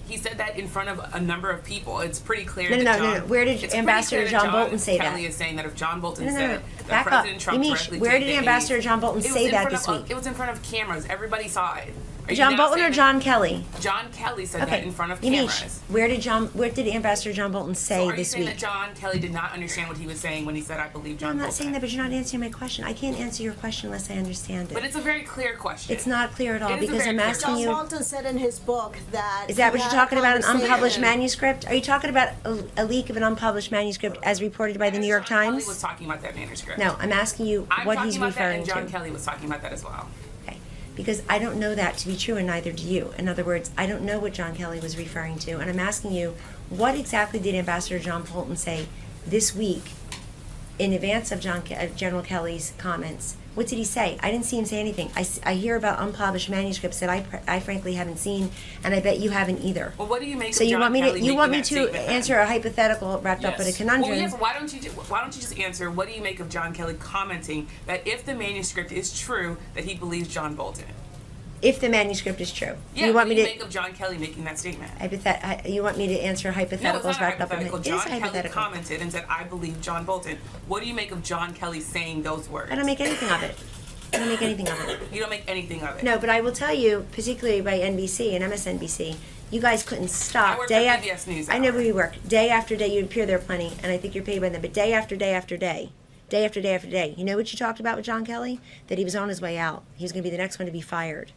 He said that in front of a number of people. It's pretty clear No. that Where did it's pretty Ambassador clear that John Bolton say that? Kelly is saying that if John Bolton No. said that Back up. President Trump Yamiche, directly where tied did the aid- Ambassador John Bolton It was say in that front this of- week? It was in front of cameras. Everybody saw it. Are you John now Bolton saying or that- John Kelly? John Kelly said that in front of Yamiche, cameras. where did Ambassador John Bolton say So are you this saying week? that John Kelly did not understand what he was saying when he said, "I believe John I'm not Bolton"? saying that, but you're not answering my question. I can't answer your question unless I understand it. But it's a very clear question. It's not clear at all It is a because very I'm clear asking you. John Bolton said in his book that. Is that what he you're had a talking about? An unpublished conversation- manuscript? Are you talking about a leak of an unpublished manuscript as reported by the New York John Kelly Times? was talking about that manuscript. No, I'm asking you I'm what talking he's about that, referring and John to. Kelly was talking about that as well. Okay. Because I don't know that to be true, and neither do you. In other words, I don't know what John Kelly was referring to, and I'm asking you, what exactly did Ambassador John Bolton say this week in advance of General Kelly's comments? What did he say? I didn't see him say anything. I hear about unpublished manuscripts that I frankly haven't seen, and I bet you haven't either. Well, what do you make So of you John want me Kelly to you want me making to that statement then? answer a hypothetical wrapped up in a conundrum? Well, yes. Why don't you just answer? What do you make of John Kelly commenting that if the manuscript is true, that he believes John Bolton? If the manuscript is true. Yeah, You want what me do you to, make of John Kelly making that statement? you want me to answer No, it's hypotheticals not a wrapped up in hypothetical. it? It John is Kelly hypothetical. commented and said, "I believe John Bolton." What do you make of John Kelly saying those words? I don't make anything of it. I don't make anything of it. You don't make anything of it. No, but I will tell you, particularly by NBC and MSNBC, you guys couldn't stop I work day for after PBS News I know Hour. where you work. Day after day, you appear there plenty, and I think you're paid by them. But day after day after day, day after day after day, you know what you talked about with John Kelly? That he was on his way out. He was going to be the next one to be fired.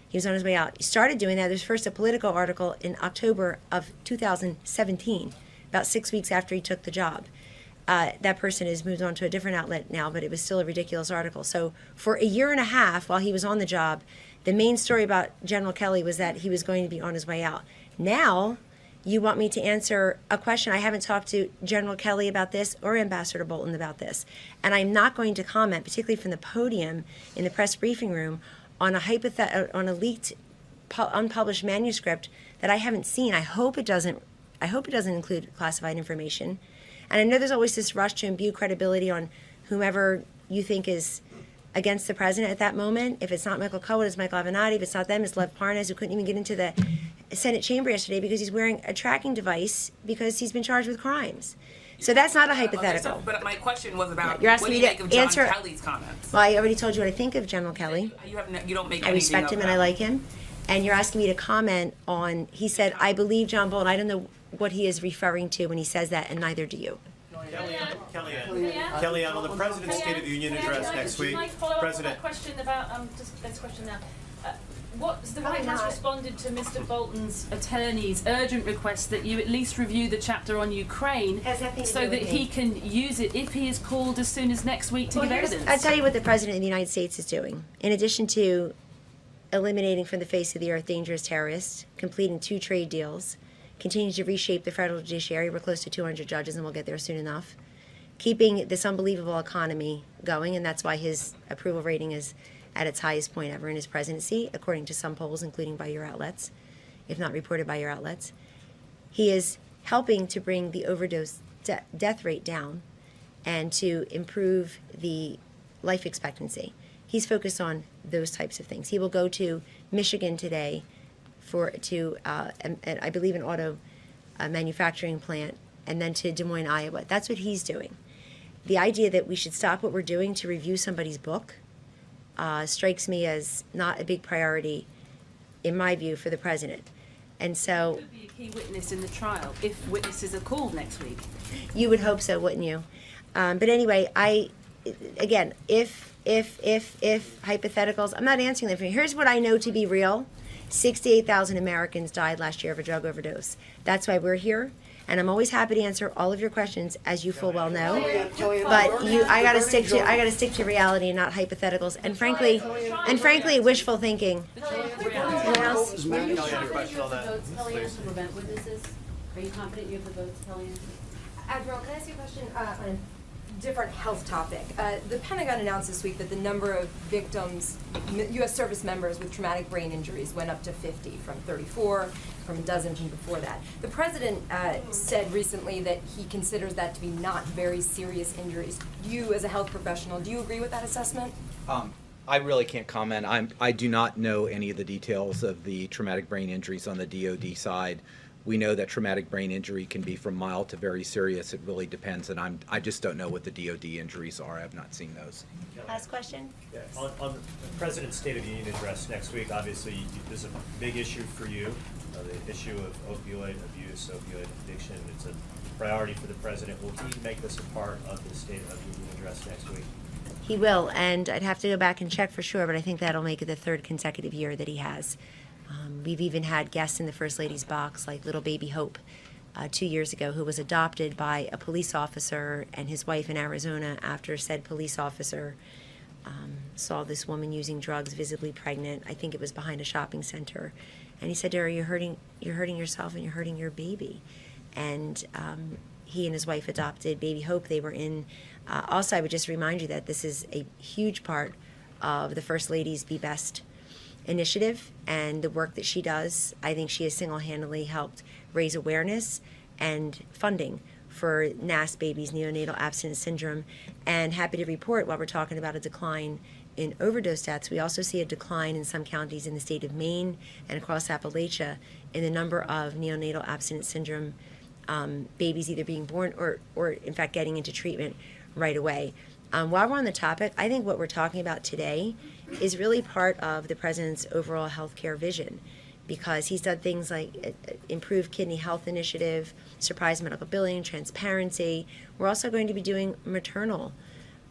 He was on his way out. He started doing that. There's first a Politico article in October of 2017, about 6 weeks after he took the job. That person has moved on to a different outlet now, but it was still a ridiculous article. So for a year and a half while he was on the job, the main story about General Kelly was that he was going to be on his way out. Now, you want me to answer a question. I haven't talked to General Kelly about this or Ambassador Bolton about this. And I'm not going to comment, particularly from the podium in the press briefing room, on a leaked, unpublished manuscript that I haven't seen. I hope it doesn't include classified information. And I know there's always this rush to imbue credibility on whomever you think is against the president at that moment. If it's not Michael Cohen, it's Michael Avenatti. If it's not them, it's Lev Parnas, who couldn't even get into the Senate chamber yesterday because he's wearing a tracking device because he's been charged with crimes. So that's not a hypothetical. Okay, so, but my question was about You're asking what do me you to make of John answer- Kelly's comments? Well, I already told you what I think of General Kelly. You don't make I anything respect of him and that. I like him. And you're asking me to comment on, he said, I believe John Bolton. I don't know what he is referring to when he says that, and neither do you. Kellyanne, on the President's State of the Union address next week, Can I follow up on President. that question about, just next question now. What's the White House responded to Mr. Bolton's attorney's urgent request that you at least review the chapter on Ukraine Has nothing to so do that with he me. can use it if he is called as soon as next week to give evidence? I'll tell you what the President of the United States is doing. In addition to eliminating from the face of the earth dangerous terrorists, completing 2 trade deals, continuing to reshape the federal judiciary. We're close to 200 judges, and we'll get there soon enough. Keeping this unbelievable economy going, and that's why his approval rating is at its highest point ever in his presidency, according to some polls, including by your outlets, if not reported by your outlets. He is helping to bring the overdose death rate down and to improve the life expectancy. He's focused on those types of things. He will go to Michigan today I believe, an auto manufacturing plant, and then to Des Moines, Iowa. That's what he's doing. The idea that we should stop what we're doing to review somebody's book strikes me as not a big priority, in my view, for the president. And so, Could be a key witness in the trial if witnesses are called next week. you would hope so, wouldn't you? But anyway, if hypotheticals, I'm not answering them for you. Here's what I know to be real. 68,000 Americans died last year of a drug overdose. That's why we're here. And I'm always happy to answer all of your questions, as you full well know. But I gotta stick to reality and not hypotheticals. And frankly, wishful thinking. Anyone else? Kellyanne, a question on that, Votes, Kellyanne, please. to prevent witnesses? Are you confident you have the votes, Kellyanne? Admiral, can I ask you a question on a different health topic? The Pentagon announced this week that the number of victims, U.S. service members with traumatic brain injuries went up to 50 from 34, from a dozen from before that. The president said recently that he considers that to be not very serious injuries. You, as a health professional, do you agree with that assessment? I really can't comment. I do not know any of the details of the traumatic brain injuries on the DoD side. We know that traumatic brain injury can be from mild to very serious. It really depends, and I just don't know what the DoD injuries are. I have not seen those. Last question? Yeah, on the President's State of the Union address next week, obviously, this is a big issue for you, the issue of opioid abuse, opioid addiction. It's a priority for the President. Will he make this a part of the State of the Union address next week? He will, and I'd have to go back and check for sure, but I think that'll make it the 3rd consecutive year that he has. We've even had guests in the First Lady's box, like little baby Hope, 2 years ago, who was adopted by a police officer and his wife in Arizona after said police officer saw this woman using drugs, visibly pregnant. I think it was behind a shopping center. And he said to her, you're hurting yourself and you're hurting your baby. And he and his wife adopted baby Hope. They were in, also I would just remind you that this is a huge part of the First Lady's Be Best initiative and the work that she does. I think she has single-handedly helped raise awareness and funding for NAS babies, neonatal abstinence syndrome. And happy to report, while we're talking about a decline in overdose deaths, we also see a decline in some counties in the state of Maine and across Appalachia in the number of neonatal abstinence syndrome babies either being born or in fact getting into treatment right away. While we're on the topic, I think what we're talking about today is really part of the president's overall healthcare vision, because he's done things like improved kidney health initiative, surprise medical billing, transparency. We're also going to be doing maternal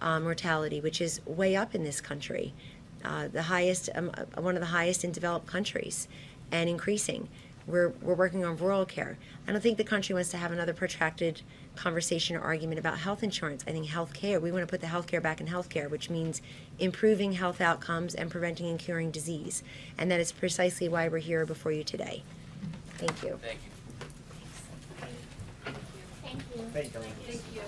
mortality, which is way up in this country, the highest, one of the highest in developed countries, and increasing. We're working on rural care. I don't think the country wants to have another protracted conversation or argument about health insurance. I think health care, we want to put the health care back in health care, which means improving health outcomes and preventing and curing disease. And that is precisely why we're here before you today. Thank you. Thank you. Thank you. Thank you. Thank you.